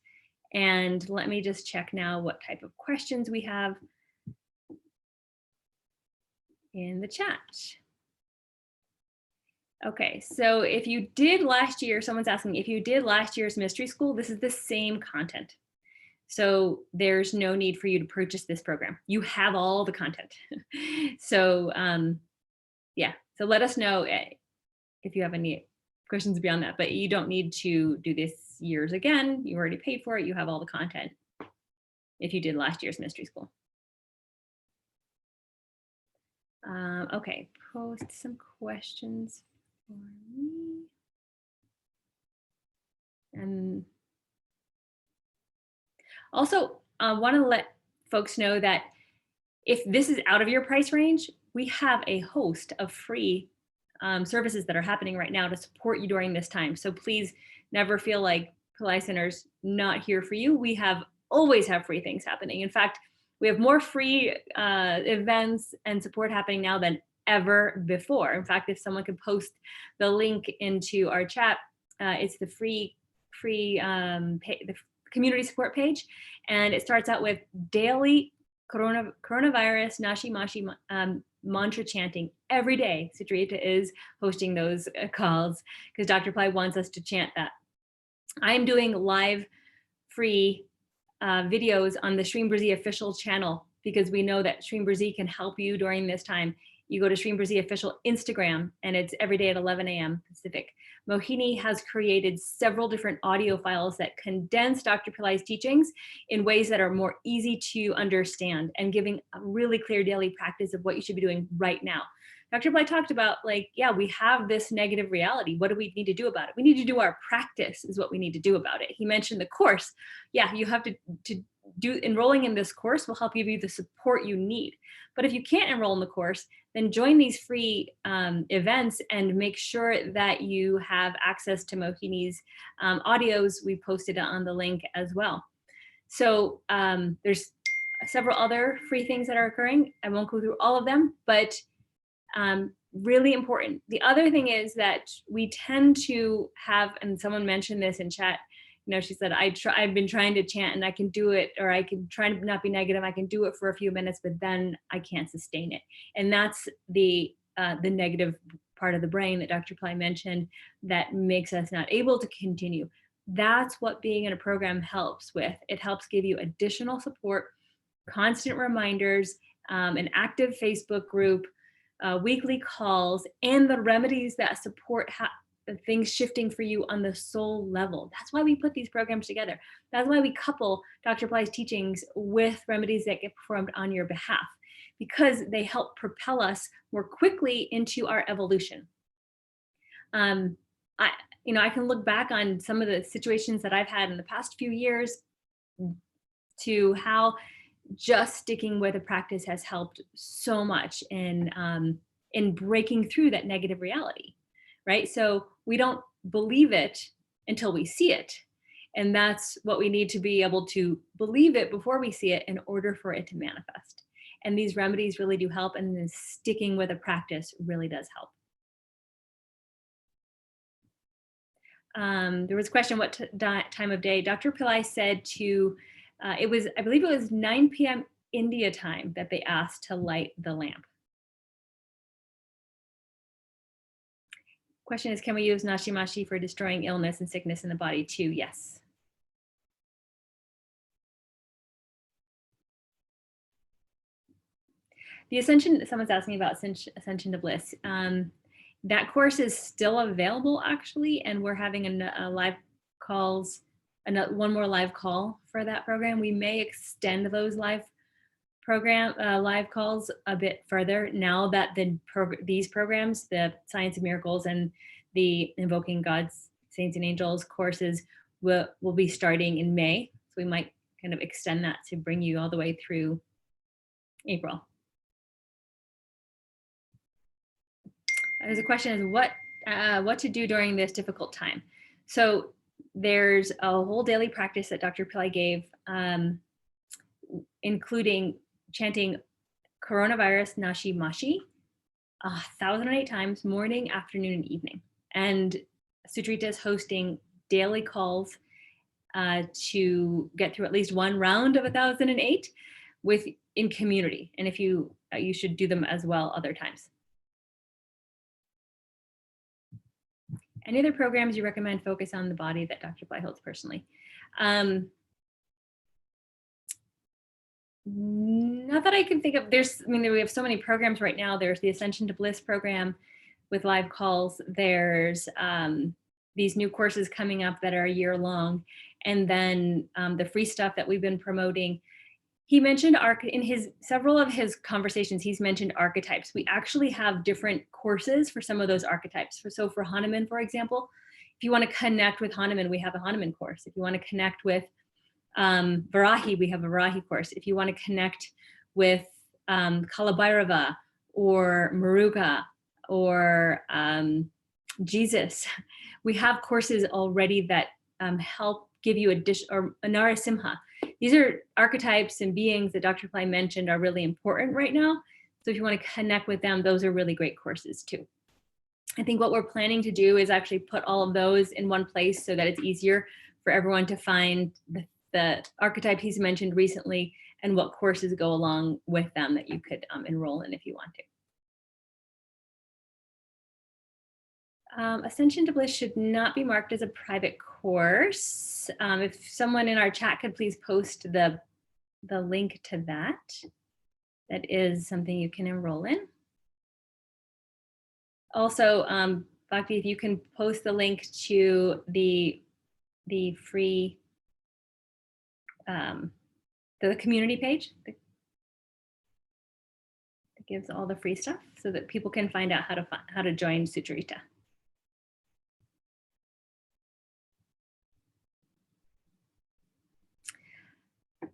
And let me just check now what type of questions we have in the chat. Okay, so if you did last year, someone's asking, if you did last year's mystery school, this is the same content. So there's no need for you to purchase this program. You have all the content. So yeah, so let us know if you have any questions beyond that, but you don't need to do this year's again. You already paid for it. You have all the content if you did last year's mystery school. Okay, post some questions for me. And also want to let folks know that if this is out of your price range, we have a host of free services that are happening right now to support you during this time. So please never feel like Pillai Center's not here for you. We always have free things happening. In fact, we have more free events and support happening now than ever before. In fact, if someone could post the link into our chat, it's the free the community support page. And it starts out with daily coronavirus Nashi Mashi mantra chanting every day. Sutrita is hosting those calls because Dr. Pillai wants us to chant that. I am doing live free videos on the Shri Burji official channel because we know that Shri Burji can help you during this time. You go to Shri Burji official Instagram and it's every day at 11 a.m. Pacific. Mohini has created several different audio files that condense Dr. Pillai's teachings in ways that are more easy to understand and giving a really clear daily practice of what you should be doing right now. Dr. Pillai talked about yeah, we have this negative reality. What do we need to do about it? We need to do our practice is what we need to do about it. He mentioned the course. Yeah, you have to enrolling in this course will help give you the support you need. But if you can't enroll in the course, then join these free events and make sure that you have access to Mohini's audios. We posted on the link as well. So there's several other free things that are occurring. I won't go through all of them, but really important. The other thing is that we tend to have, and someone mentioned this in chat, you know, she said, I've been trying to chant and I can do it, or I can try to not be negative. I can do it for a few minutes, but then I can't sustain it. And that's the negative part of the brain that Dr. Pillai mentioned that makes us not able to continue. That's what being in a program helps with. It helps give you additional support, constant reminders, an active Facebook group, weekly calls, and the remedies that support things shifting for you on the soul level. That's why we put these programs together. That's why we couple Dr. Pillai's teachings with remedies that get performed on your behalf, because they help propel us more quickly into our evolution. I can look back on some of the situations that I've had in the past few years to how just sticking with a practice has helped so much in breaking through that negative reality, right? So we don't believe it until we see it. And that's what we need to be able to believe it before we see it in order for it to manifest. And these remedies really do help, and then sticking with a practice really does help. There was a question, what time of day? Dr. Pillai said to, I believe it was 9 p.m. India time that they asked to light the lamp. Question is, can we use Nashimashi for destroying illness and sickness in the body too? Yes. The Ascension, someone's asking about Ascension to Bliss. That course is still available actually, and we're having a live calls, one more live call for that program. We may extend those live calls a bit further now that these programs, the Science of Miracles and the Invoking God's Saints and Angels courses will be starting in May. So we might kind of extend that to bring you all the way through April. There's a question is what to do during this difficult time. So there's a whole daily practice that Dr. Pillai gave, including chanting coronavirus Nashi Mashi 1,008 times, morning, afternoon, and evening. And Sutrita is hosting daily calls to get through at least one round of 1,008 in community. And if you should do them as well other times. Any other programs you recommend focus on the body that Dr. Pillai holds personally? Not that I can think of. We have so many programs right now. There's the Ascension to Bliss program with live calls. There's these new courses coming up that are a year long. And then the free stuff that we've been promoting. He mentioned in several of his conversations, he's mentioned archetypes. We actually have different courses for some of those archetypes. So for Hanuman, for example, if you want to connect with Hanuman, we have a Hanuman course. If you want to connect with Varahi, we have a Varahi course. If you want to connect with Kalabhairava or Muruga or Jesus, we have courses already that help give you or Narasimha. These are archetypes and beings that Dr. Pillai mentioned are really important right now. So if you want to connect with them, those are really great courses too. I think what we're planning to do is actually put all of those in one place so that it's easier for everyone to find the archetype he's mentioned recently and what courses go along with them that you could enroll in if you want to. Ascension to Bliss should not be marked as a private course. If someone in our chat could please post the link to that. That is something you can enroll in. Also, Bhakti, if you can post the link to the free, the community page that gives all the free stuff so that people can find out how to join Sucharita.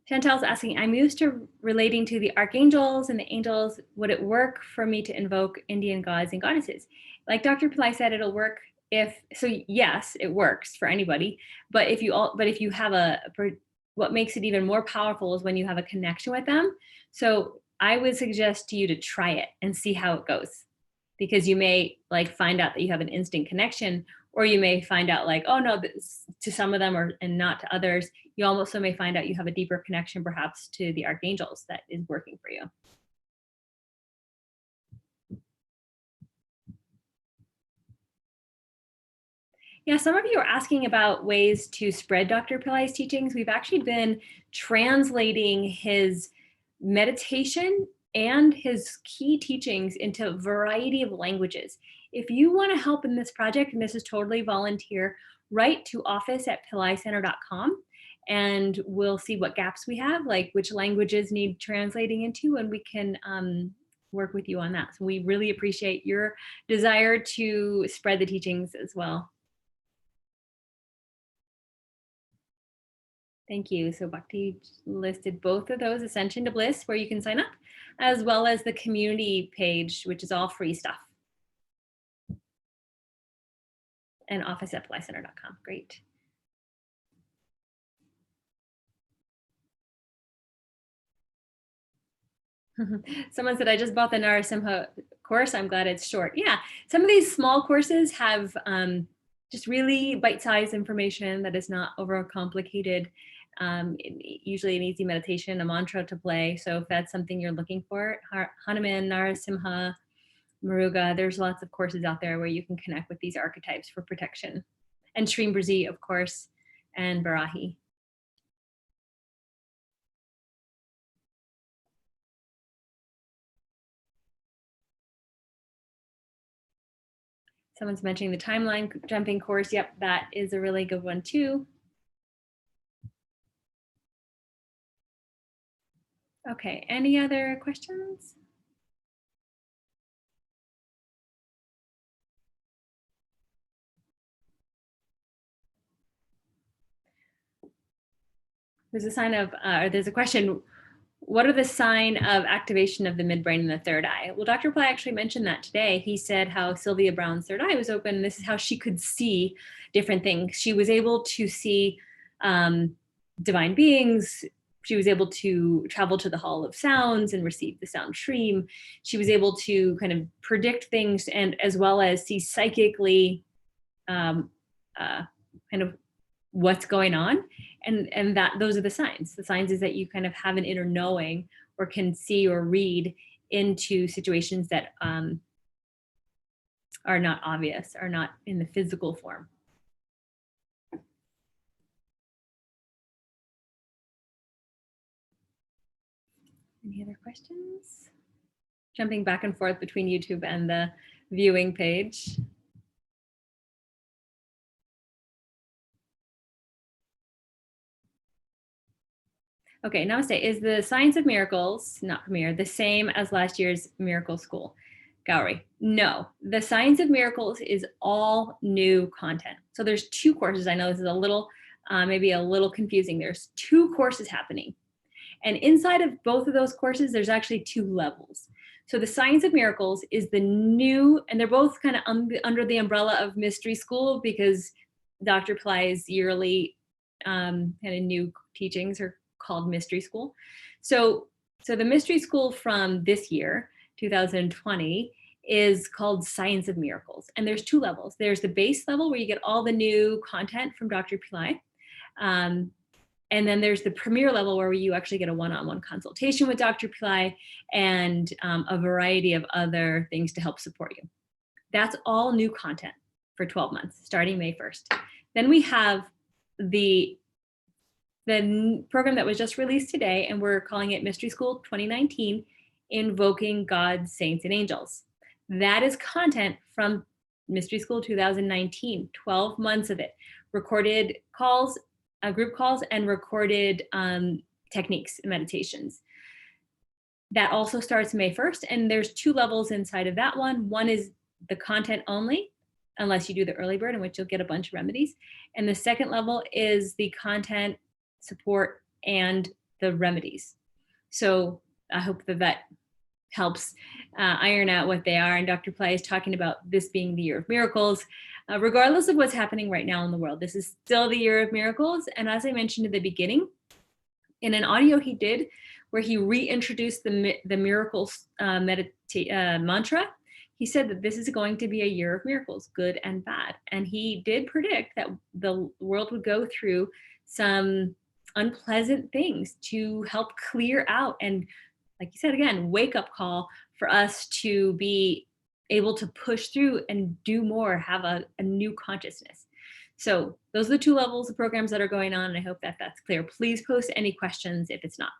Chantel's asking, I'm used to relating to the archangels and the angels. Would it work for me to invoke Indian gods and goddesses? Like Dr. Pillai said, it'll work so yes, it works for anybody. But if you have what makes it even more powerful is when you have a connection with them. So I would suggest to you to try it and see how it goes, because you may like find out that you have an instant connection, or you may find out like, oh no, to some of them and not to others. You also may find out you have a deeper connection perhaps to the archangels that is working for you. Yeah, some of you are asking about ways to spread Dr. Pillai's teachings. We've actually been translating his meditation and his key teachings into a variety of languages. If you want to help in this project, and this is totally volunteer, write to office@pillaicenter.com and we'll see what gaps we have, like which languages need translating into, and we can work with you on that. So we really appreciate your desire to spread the teachings as well. Thank you. So Bhakti listed both of those, Ascension to Bliss, where you can sign up, as well as the community page, which is all free stuff. And office@pillaicenter.com. Great. Someone said, I just bought the Narasimha course. I'm glad it's short. Yeah, some of these small courses have just really bite-sized information that is not overcomplicated. Usually an easy meditation, a mantra to play. So if that's something you're looking for, Hanuman, Narasimha, Muruga, there's lots of courses out there where you can connect with these archetypes for protection. And Shrimbrzi, of course, and Varahi. Someone's mentioning the timeline jumping course. Yep, that is a really good one too. Okay, any other questions? There's a sign of, or there's a question, what are the sign of activation of the midbrain and the third eye? Well, Dr. Pillai actually mentioned that today. He said how Sylvia Brown's third eye was open. This is how she could see different things. She was able to see divine beings. She was able to travel to the Hall of Sounds and receive the sound stream. She was able to kind of predict things, and as well as see psychically kind of what's going on. And that those are the signs. The signs is that you kind of have an inner knowing or can see or read into situations that are not obvious, are not in the physical form. Any other questions? Jumping back and forth between YouTube and the viewing page. Okay, namaste. Is the Science of Miracles, not premiere, the same as last year's Miracle School? Gowrie, no. The Science of Miracles is all new content. So there's two courses. I know this is a little, maybe a little confusing. There's two courses happening. And inside of both of those courses, there's actually two levels. So the Science of Miracles is the new, and they're both kind of under the umbrella of Mystery School, because Dr. Pillai's yearly kind of new teachings are called Mystery School. So the Mystery School from this year, 2020, is called Science of Miracles. And there's two levels. There's the base level where you get all the new content from Dr. Pillai. And then there's the premier level where you actually get a one-on-one consultation with Dr. Pillai and a variety of other things to help support you. That's all new content for 12 months, starting May 1st. Then we have the program that was just released today, and we're calling it Mystery School 2019, Invoking Gods, Saints, and Angels. That is content from Mystery School 2019, 12 months of it, recorded calls, group calls, and recorded techniques and meditations. That also starts May 1st, and there's two levels inside of that one. One is the content only, unless you do the early bird, in which you'll get a bunch of remedies. And the second level is the content, support, and the remedies. So I hope that helps iron out what they are. And Dr. Pillai is talking about this being the year of miracles, regardless of what's happening right now in the world. This is still the year of miracles. And as I mentioned at the beginning, in an audio he did where he reintroduced the miracles mantra, he said that this is going to be a year of miracles, good and bad. And he did predict that the world would go through some unpleasant things to help clear out, and like you said, again, wake up call for us to be able to push through and do more, have a new consciousness. So those are the two levels of programs that are going on, and I hope that that's clear. Please post any questions if it's not.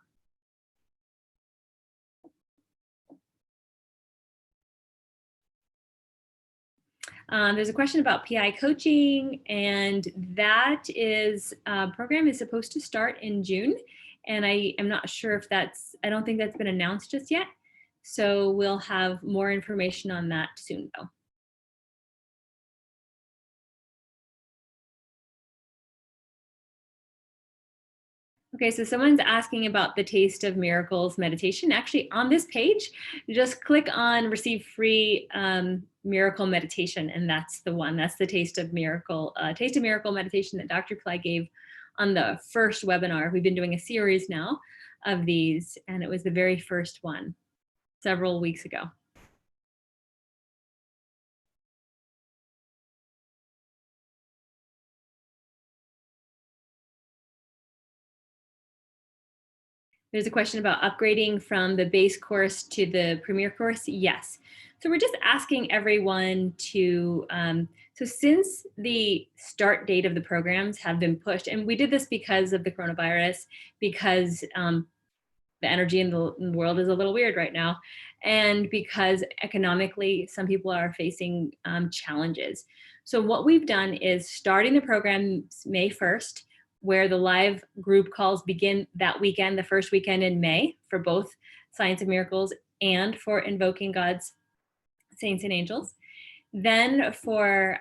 There's a question about PI coaching, and that is program is supposed to start in June, and I am not sure if I don't think that's been announced just yet. So we'll have more information on that soon though. Okay, so someone's asking about the Taste of Miracles meditation. Actually, on this page, just click on receive free miracle meditation, and that's the one. That's the Taste of Miracle meditation that Dr. Pillai gave on the first webinar. We've been doing a series now of these, and it was the very first one several weeks ago. There's a question about upgrading from the base course to the premier course. Yes. So we're just asking everyone to, so since the start date of the programs have been pushed, and we did this because of the coronavirus, because the energy in the world is a little weird right now, and because economically some people are facing challenges. So what we've done is starting the programs May 1st, where the live group calls begin that weekend, the first weekend in May, for both Science of Miracles and for Invoking God's Saints and Angels. Then for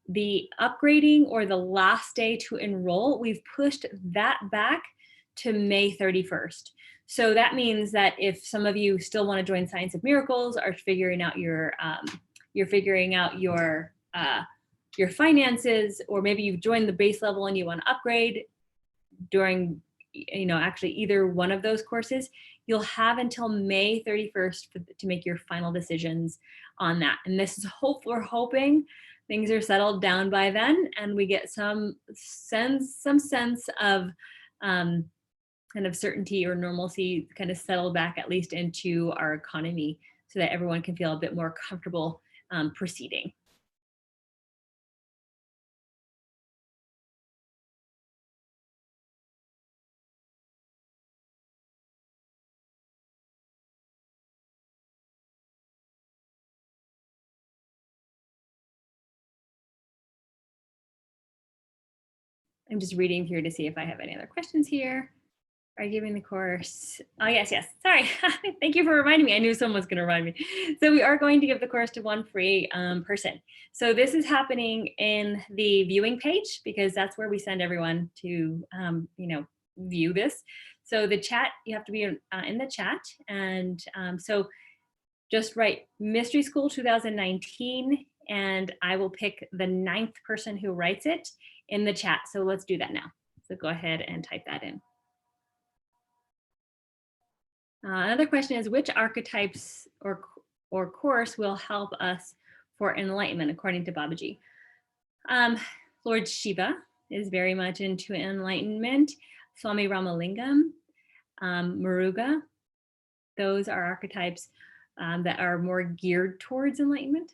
the upgrading or the last day to enroll, we've pushed that back to May 31st. So that means that if some of you still want to join Science of Miracles, are figuring out your your finances, or maybe you've joined the base level and you want to upgrade during, actually either one of those courses, you'll have until May 31st to make your final decisions on that. And this is we're hoping things are settled down by then, and we get some sense of kind of certainty or normalcy kind of settled back at least into our economy, so that everyone can feel a bit more comfortable proceeding. I'm just reading here to see if I have any other questions here. Are you giving the course? Oh, yes. Sorry. Thank you for reminding me. I knew someone was going to remind me. So we are going to give the course to one free person. So this is happening in the viewing page, because that's where we send everyone to, view this. So the chat, you have to be in the chat. And so just write Mystery School 2019, and I will pick the 9th person who writes it in the chat. So let's do that now. So go ahead and type that in. Another question is, which archetypes or course will help us for enlightenment, according to Babaji? Lord Shiva is very much into enlightenment. Swami Ramalingam, Muruga, those are archetypes that are more geared towards enlightenment.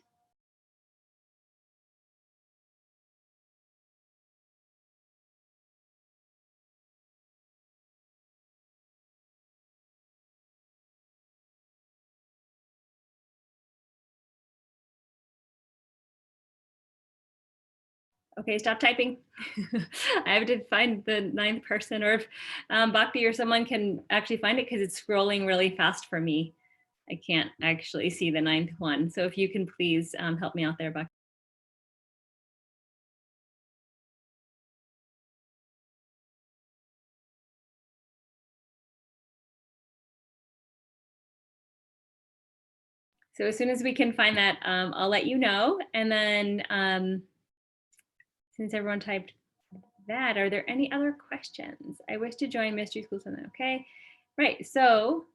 Okay, stop typing. I have to find the 9th person, or if Bhakti or someone can actually find it, because it's scrolling really fast for me. I can't actually see the 9th one. So if you can please help me out there, Bhakti. So as soon as we can find that, I'll let you know. And then since everyone typed that, are there any other questions? I wish to join Mystery School Summit. Okay, right. So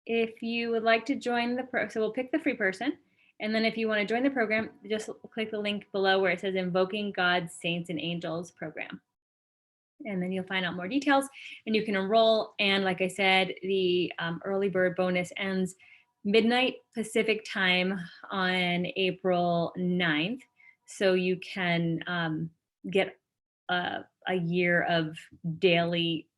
if you would like to join so we'll pick the free person. And then if you want to join the program, just click the link below where it says Invoking God's Saints and Angels program. And then you'll find out more details and you can enroll. And like I said, the early bird bonus ends midnight Pacific time on April 9th. So you can get a year of daily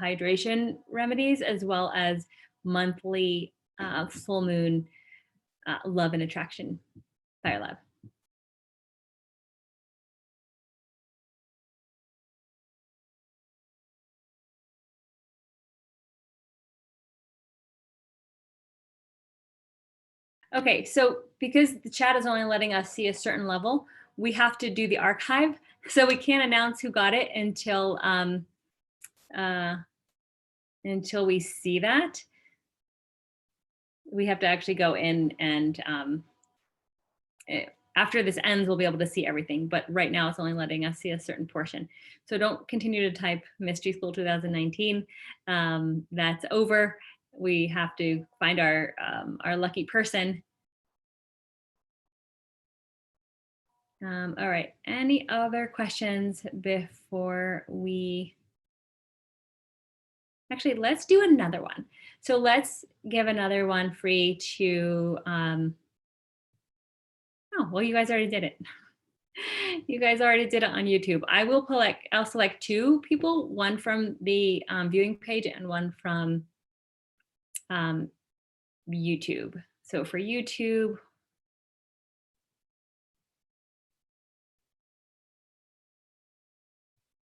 hydration remedies as well as monthly full moon love and attraction fire lab. Okay, so because the chat is only letting us see a certain level, we have to do the archive. So we can't announce who got it until we see that. We have to actually go in and after this ends, we'll be able to see everything. But right now it's only letting us see a certain portion. So don't continue to type Mystery School 2019. That's over. We have to find our lucky person. All right, any other questions before we, actually, let's do another one. So let's give another one free to, oh, well, you guys already did it. You guys already did it on YouTube. I'll select two people, one from the viewing page and one from YouTube. So for YouTube,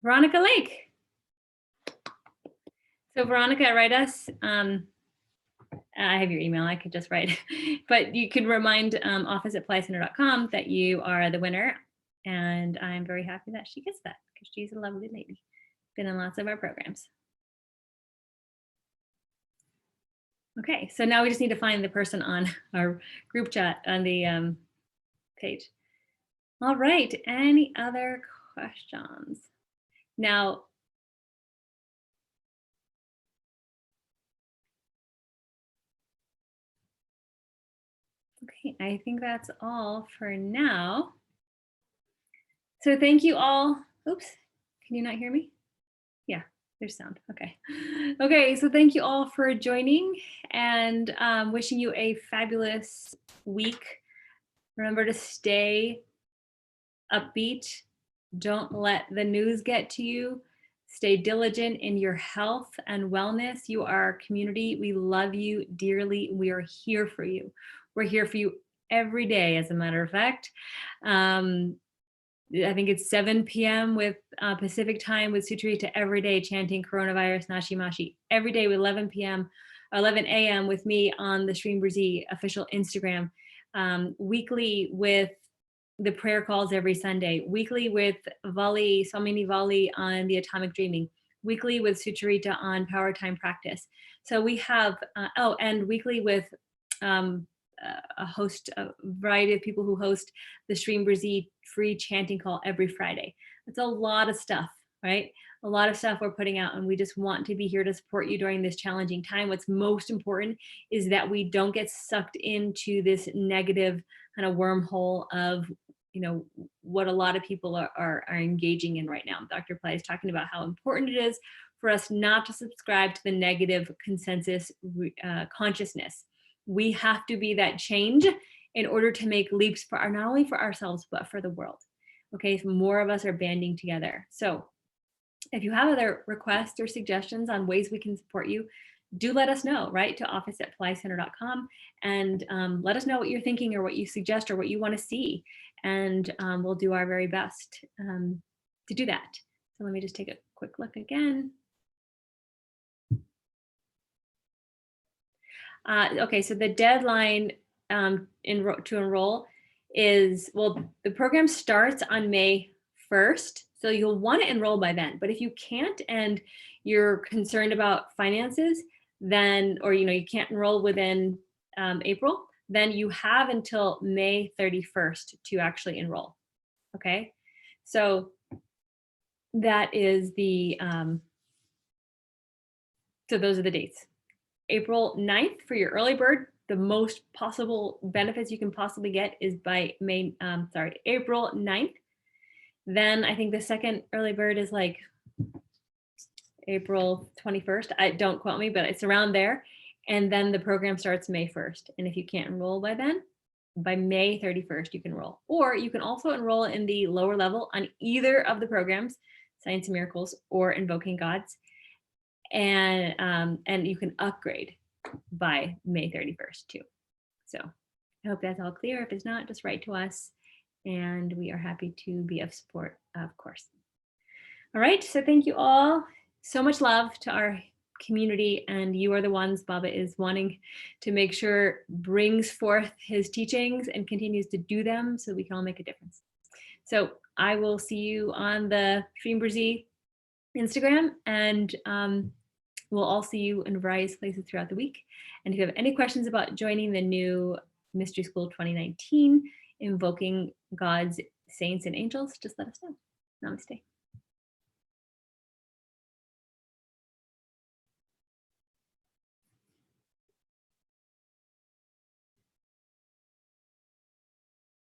Veronica Lake. So Veronica, write us. I have your email, I could just write. But you could remind office@pillaicenter.com that you are the winner. And I'm very happy that she gets that because she's a lovely lady. Been in lots of our programs. Okay, so now we just need to find the person on our group chat on the page. All right, any other questions? Now, okay, I think that's all for now. So thank you all. Oops, can you not hear me? Yeah, there's sound. Okay. Okay, so thank you all for joining and wishing you a fabulous week. Remember to stay upbeat. Don't let the news get to you. Stay diligent in your health and wellness. You are our community. We love you dearly. We are here for you. We're here for you every day, as a matter of fact. I think it's 7 p.m. with Pacific time with Sucharita every day chanting coronavirus Nashi Mashi every day with 11 p.m. 11 a.m. with me on the Stream Brzee official Instagram, weekly with the prayer calls every Sunday, weekly with Vali, Samini Vali on the Atomic Dreaming, weekly with Sucharita on Power Time Practice. So we have, and weekly with a variety of people who host the Stream Brzee free chanting call every Friday. That's a lot of stuff, right? A lot of stuff we're putting out, and we just want to be here to support you during this challenging time. What's most important is that we don't get sucked into this negative kind of wormhole of, you know, what a lot of people are engaging in right now. Dr. Pillai is talking about how important it is for us not to subscribe to the negative consensus consciousness. We have to be that change in order to make leaps for not only for ourselves, but for the world. Okay, so more of us are banding together. So if you have other requests or suggestions on ways we can support you, do let us know, right? To office@pillaicenter.com and let us know what you're thinking or what you suggest or what you want to see. And we'll do our very best to do that. So let me just take a quick look again. Okay, so the deadline to enroll is, well, the program starts on May 1st. So you'll want to enroll by then. But if you can't and you're concerned about finances, then, or you can't enroll within April, then you have until May 31st to actually enroll. Okay, so that is the so those are the dates. April 9th for your early bird. The most possible benefits you can possibly get is by April 9th. Then I think the second early bird is like April 21st. Don't quote me, but it's around there. And then the program starts May 1st. And if you can't enroll by then, by May 31st, you can enroll. Or you can also enroll in the lower level on either of the programs, Science and Miracles or Invoking Gods. And you can upgrade by May 31st too. So I hope that's all clear. If it's not, just write to us and we are happy to be of support, of course. All right, so thank you all. So much love to our community, and you are the ones Baba is wanting to make sure brings forth his teachings and continues to do them so we can all make a difference. So I will see you on the Streamberzy Instagram, and we'll all see you in various places throughout the week. And if you have any questions about joining the new Mystery School 2019, Invoking God's Saints and Angels, just let us know. Namaste.